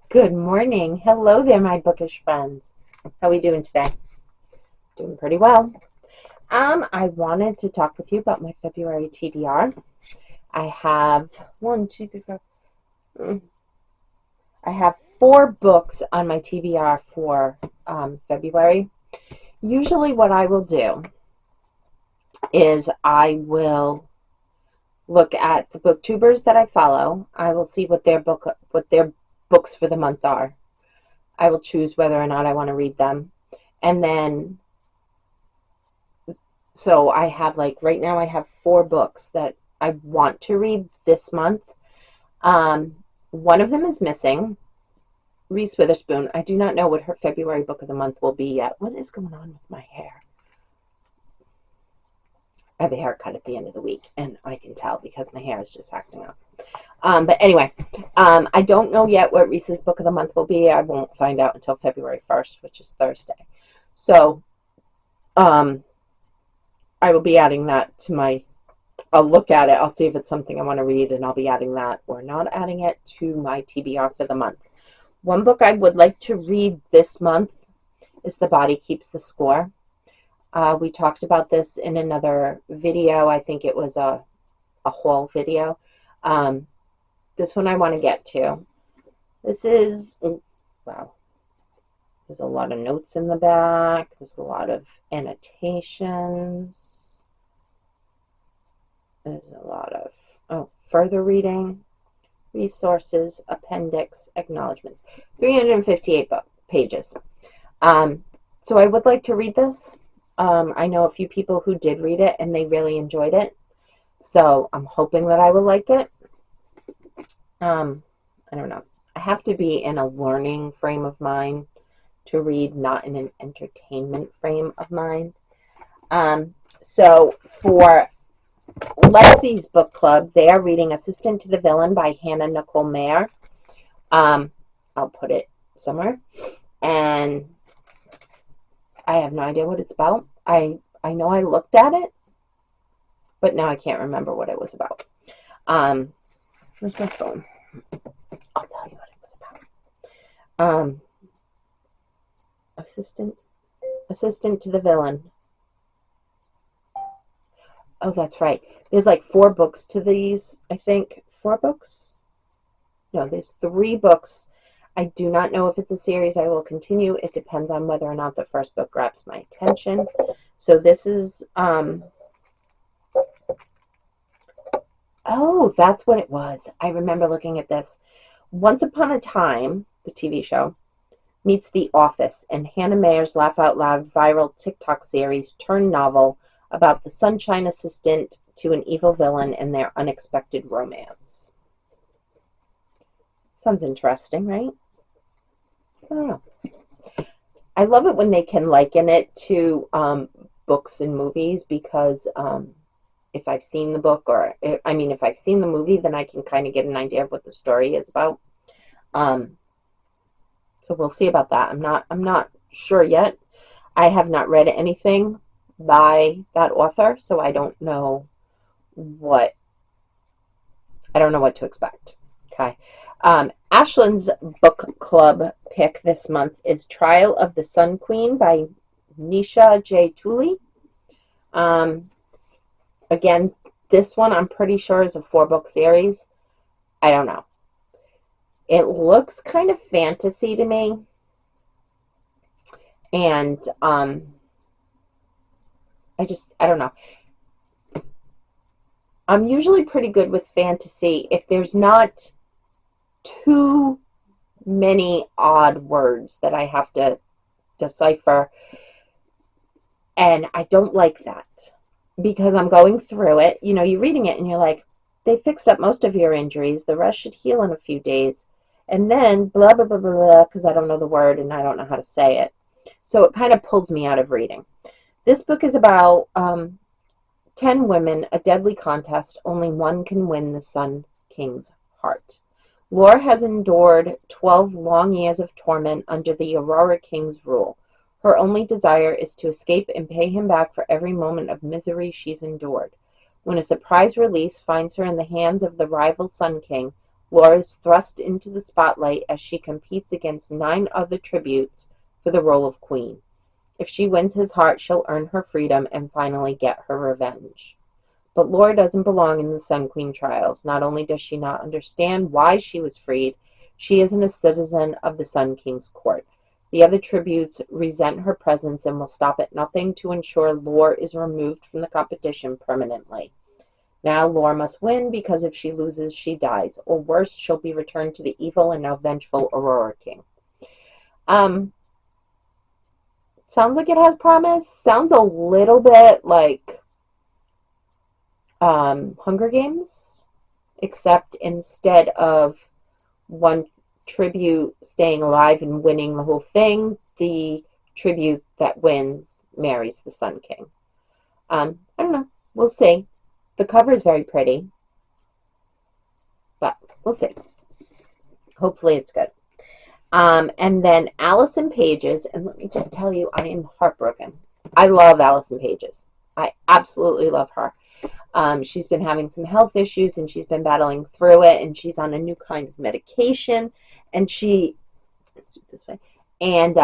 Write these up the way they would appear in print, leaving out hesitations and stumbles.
Good morning. Hello there, my bookish friends. How are we doing today? Doing pretty well. I wanted to talk with you about my February TBR. I have one, two, three, four. I have 4 books on my TBR for February. Usually, what I will do is I will look at the booktubers that I follow. I will see what their books for the month are. I will choose whether or not I want to read them, and then so I have right now I have 4 books that I want to read this month. One of them is missing, Reese Witherspoon. I do not know what her February book of the month will be yet. What is going on with my hair? I have a haircut at the end of the week, and I can tell because my hair is just acting up. But anyway, I don't know yet what Reese's book of the month will be. I won't find out until February 1st, which is Thursday. So, I will be adding that to I'll look at it. I'll see if it's something I want to read, and I'll be adding that or not adding it to my TBR for the month. One book I would like to read this month is The Body Keeps the Score. We talked about this in another video. I think it was a haul video. This one I want to get to. This is, wow, there's a lot of notes in the back. There's a lot of annotations. There's a lot of, further reading, resources, appendix, acknowledgments. 358 pages. So I would like to read this. I know a few people who did read it, and they really enjoyed it. So I'm hoping that I will like it. I don't know. I have to be in a learning frame of mind to read, not in an entertainment frame of mind. So for Lexi's book club, they are reading Assistant to the Villain by Hannah Nicole Mayer. I'll put it somewhere. And I have no idea what it's about. I know I looked at it, but now I can't remember what it was about. Where's my phone? I'll tell you what it was about. Assistant to the Villain. Oh, that's right. There's 4 books to these, I think. 4 books? No, there's 3 books. I do not know if it's a series I will continue. It depends on whether or not the first book grabs my attention. So this is, oh, that's what it was. I remember looking at this. Once Upon a Time, the TV show, meets The Office, and Hannah Mayer's Laugh Out Loud viral TikTok series turned novel about the sunshine assistant to an evil villain and their unexpected romance. Sounds interesting, right? I don't know. I love it when they can liken it to books and movies because if I've seen the book if I've seen the movie, then I can kind of get an idea of what the story is about. So we'll see about that. I'm not sure yet. I have not read anything by that author, so I don't know what to expect. Okay. Ashlyn's book club pick this month is Trial of the Sun Queen by Nisha J. Tooley. Again, this one I'm pretty sure is a 4-book series. I don't know. It looks kind of fantasy to me. And I don't know. I'm usually pretty good with fantasy if there's not too many odd words that I have to decipher. And I don't like that because I'm going through it. You know, you're reading it and you're like, they fixed up most of your injuries. The rest should heal in a few days. And then blah, blah, blah, blah, blah, because I don't know the word and I don't know how to say it. So it kind of pulls me out of reading. This book is about 10 women, a deadly contest. Only one can win the Sun King's heart. Laura has endured 12 long years of torment under the Aurora King's rule. Her only desire is to escape and pay him back for every moment of misery she's endured. When a surprise release finds her in the hands of the rival Sun King, Laura is thrust into the spotlight as she competes against 9 other tributes for the role of queen. If she wins his heart, she'll earn her freedom and finally get her revenge. But Laura doesn't belong in the Sun Queen trials. Not only does she not understand why she was freed, she isn't a citizen of the Sun King's court. The other tributes resent her presence and will stop at nothing to ensure Laura is removed from the competition permanently. Now Laura must win, because if she loses, she dies, or worse, she'll be returned to the evil and now vengeful Aurora King. Sounds like it has promise. Sounds a little bit like Hunger Games, except instead of one tribute staying alive and winning the whole thing, the tribute that wins marries the Sun King. I don't know. We'll see. The cover is very pretty, but we'll see. Hopefully it's good. And then Allison Pages, and let me just tell you, I am heartbroken. I love Allison Pages. I absolutely love her. She's been having some health issues, and she's been battling through it, and she's on a new kind of medication, and let's do it this way, and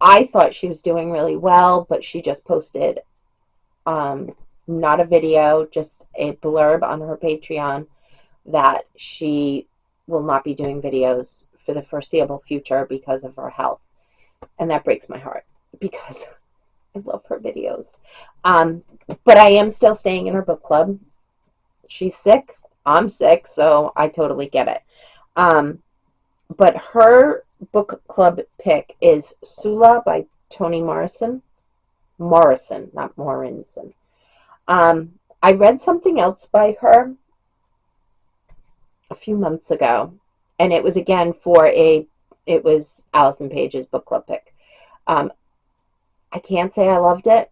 I thought she was doing really well, but she just posted not a video, just a blurb on her Patreon that she will not be doing videos for the foreseeable future because of her health. And that breaks my heart, because I love her videos. But I am still staying in her book club. She's sick. I'm sick, so I totally get it. But her book club pick is Sula by Toni Morrison. Morrison, not Morinson. I read something else by her a few months ago, and it was again it was Allison Page's book club pick. I can't say I loved it.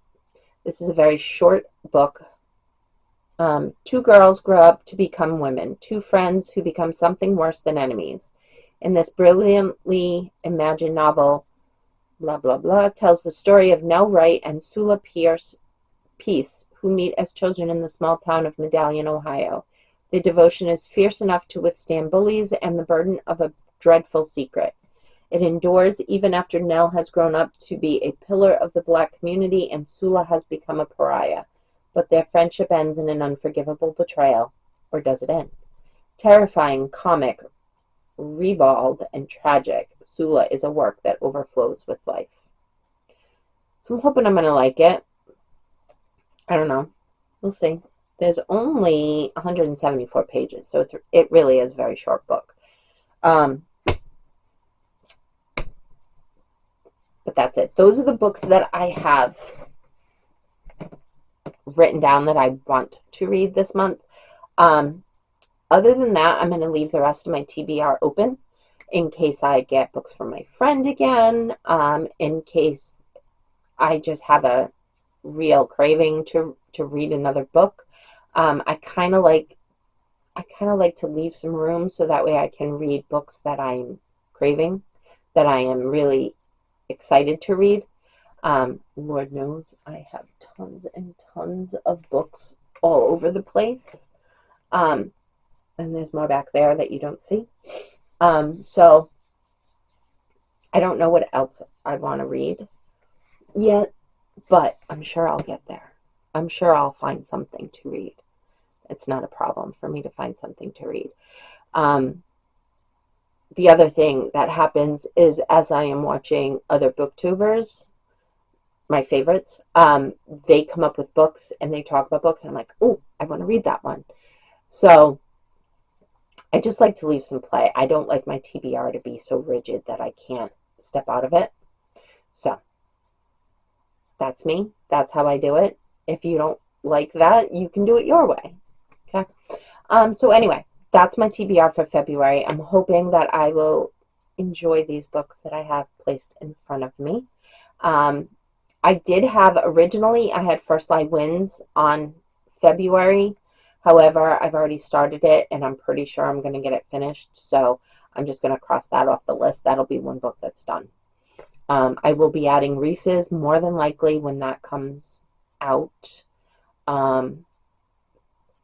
This is a very short book. 2 girls grow up to become women, 2 friends who become something worse than enemies. In this brilliantly imagined novel, blah, blah, blah, tells the story of Nell Wright and Sula Peace, who meet as children in the small town of Medallion, Ohio. Their devotion is fierce enough to withstand bullies and the burden of a dreadful secret. It endures even after Nell has grown up to be a pillar of the black community and Sula has become a pariah. But their friendship ends in an unforgivable betrayal. Or does it end? Terrifying, comic, ribald, and tragic, Sula is a work that overflows with life. So I'm hoping I'm going to like it. I don't know. We'll see. There's only 174 pages, so it really is a very short book. But that's it. Those are the books that I have written down that I want to read this month. Other than that, I'm going to leave the rest of my TBR open in case I get books from my friend again, in case I just have a real craving to read another book. I kind of like to leave some room so that way I can read books that I'm craving, that I am really excited to read. Lord knows I have tons and tons of books all over the place. And there's more back there that you don't see. So I don't know what else I want to read yet, but I'm sure I'll get there. I'm sure I'll find something to read. It's not a problem for me to find something to read. The other thing that happens is as I am watching other booktubers, my favorites, they come up with books and they talk about books and I'm like, oh, I want to read that one. So I just like to leave some play. I don't like my TBR to be so rigid that I can't step out of it. So that's me. That's how I do it. If you don't like that, you can do it your way. Okay. So anyway, that's my TBR for February. I'm hoping that I will enjoy these books that I have placed in front of me. I did have originally, I had First Light Winds on February. However, I've already started it and I'm pretty sure I'm going to get it finished. So I'm just going to cross that off the list. That'll be one book that's done. I will be adding Reese's more than likely when that comes out. Um,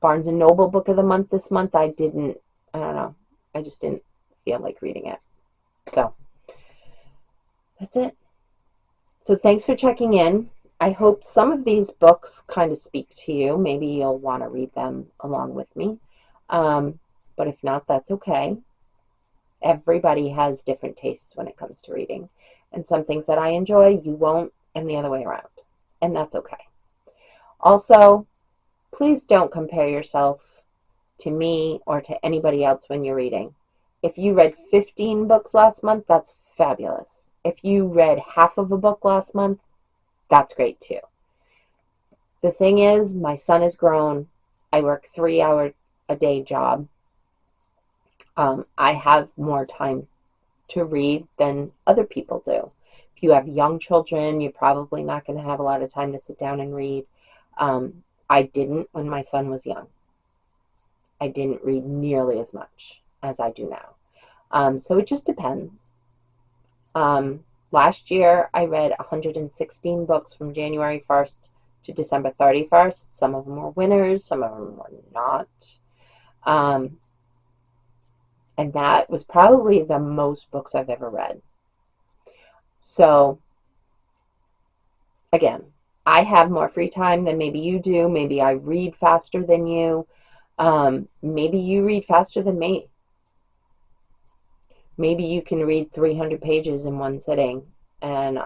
Barnes and Noble Book of the Month this month, I don't know, I just didn't feel like reading it. So that's it. So thanks for checking in. I hope some of these books kind of speak to you. Maybe you'll want to read them along with me. Um, but if not, that's okay. Everybody has different tastes when it comes to reading. And some things that I enjoy, you won't, and the other way around. And that's okay. Also, please don't compare yourself to me or to anybody else when you're reading. If you read 15 books last month, that's fabulous. If you read half of a book last month, that's great too. The thing is, my son is grown. I work 3 hour a day job. I have more time to read than other people do. If you have young children, you're probably not going to have a lot of time to sit down and read. I didn't when my son was young. I didn't read nearly as much as I do now. So it just depends. Last year, I read 116 books from January 1st to December 31st. Some of them were winners, some of them were not. Um, and that was probably the most books I've ever read. So, again, I have more free time than maybe you do. Maybe I read faster than you. Maybe you read faster than me. Maybe you can read 300 pages in one sitting, and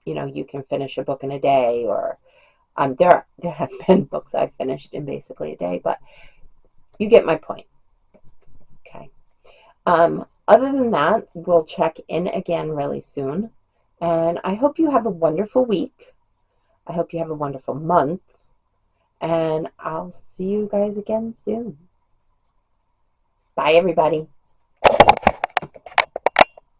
you can finish a book in a day. Or there have been books I've finished in basically a day, but you get my point. Okay. Other than that, we'll check in again really soon, and I hope you have a wonderful week. I hope you have a wonderful month, and I'll see you guys again soon. Bye, everybody.